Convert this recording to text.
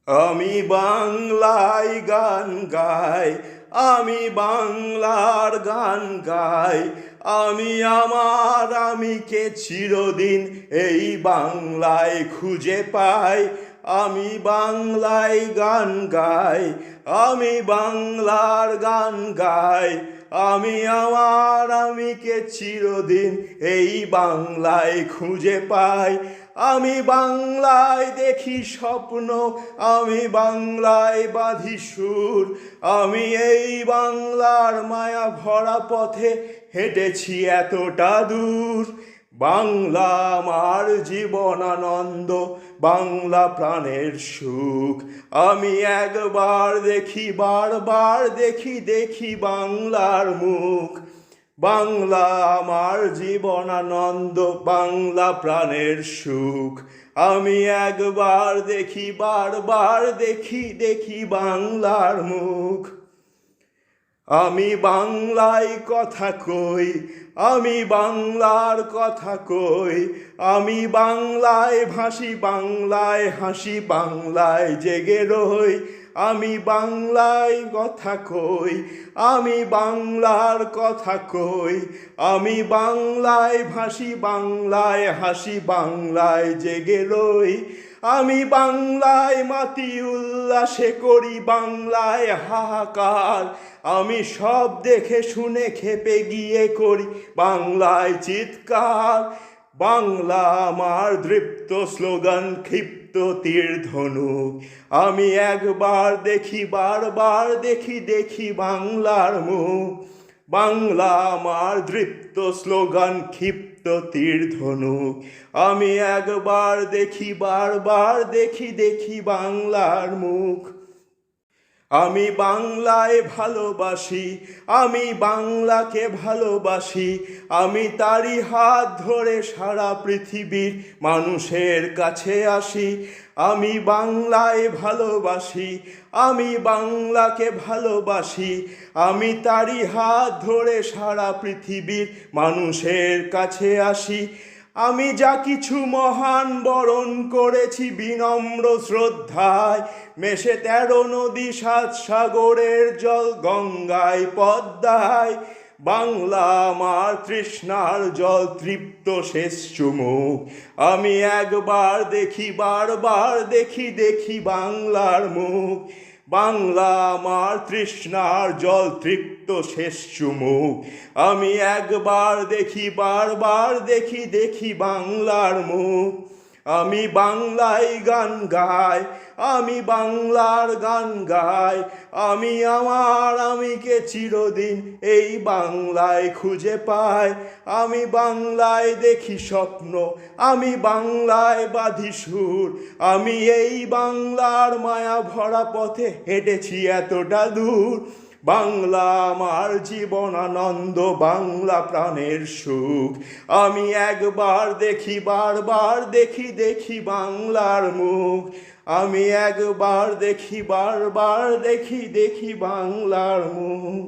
আমি বাংলায় গান গাই, আমি বাংলার গান গাই। আমিকে চিরদিন এই বাংলায় খুঁজে পাই। আমি বাংলায় গান গাই, আমি বাংলার গান গাই। আমিকে চিরদিন এই বাংলায় খুঁজে পাই। আমি বাংলায় দেখি স্বপ্ন, আমি বাংলায় বাঁধি সুর। আমি এই বাংলার মায়া ভরা পথে হেঁটেছি এতটা দূর। বাংলা আমার জীবন আনন্দ, বাংলা প্রাণের সুখ। আমি একবার দেখি, বারবার দেখি, দেখি বাংলার মুখ। বাংলা আমার জীবন আনন্দ, বাংলা প্রাণের সুখ। আমি একবার দেখি, বারবার দেখি, দেখি বাংলার মুখ। আমি বাংলায় কথা কই, আমি বাংলার কথা কই। আমি বাংলায় ভাসি, বাংলায় হাসি, বাংলায় জেগে রই। আমি বাংলায় কথা কই, আমি বাংলার কথা কই। আমি বাংলায় ভাসি, বাংলায় হাসি, বাংলায় জেগে রই। আমি বাংলায় মাতি উল্লাসে করি, বাংলায় হাহাকার। আমি সব দেখে শুনে খেপে গিয়ে করি বাংলায় চিৎকার। বাংলা আমার দৃপ্ত স্লোগান, ক্ষিপ্ত তীর ধনুক। আমি একবার দেখি, বারবার দেখি, দেখি বাংলার মুখ। বাংলা আমার দৃপ্ত স্লোগান, ক্ষিপ্ত তীর ধনুক। আমি একবার দেখি, বারবার দেখি, দেখি বাংলার মুখ। আমি বাংলায় ভালোবাসি, আমি বাংলাকে ভালোবাসি। আমি তারই হাত ধরে সারা পৃথিবীর মানুষের কাছে আসি। আমি বাংলায় ভালোবাসি, আমি বাংলাকে ভালোবাসি। আমি তারই হাত ধরে সারা পৃথিবীর মানুষের কাছে আসি। আমি যা কিছু মহান বরণ করেছি বিনম্র শ্রদ্ধায়। মেশে 13 নদী, 7 সাগরের জল, গঙ্গায় পদ্মায়। বাংলা আমার তৃষ্ণার জল, তৃপ্ত শেষ চুমুক। আমি একবার দেখি, বারবার দেখি, দেখি বাংলার মুখ। বাংলা আমার তৃষ্ণার জল, তৃপ্ত শেষ চুমুক। আমি একবার দেখি, বারবার দেখি, দেখি বাংলার মুখ। আমি বাংলায় গান গাই, আমি বাংলার গান গাই। আমিকে চিরদিন এই বাংলায় খুঁজে পাই। আমি বাংলায় দেখি স্বপ্ন, আমি বাংলায় বাঁধি সুর। আমি এই বাংলার মায়া ভরা পথে হেঁটেছি এতটা দূর। বাংলা আমার জীবন আনন্দ, বাংলা প্রাণের সুখ। আমি একবার দেখি, বারবার দেখি, দেখি বাংলার মুখ। আমি একবার দেখি, বারবার দেখি, দেখি বাংলার মুখ।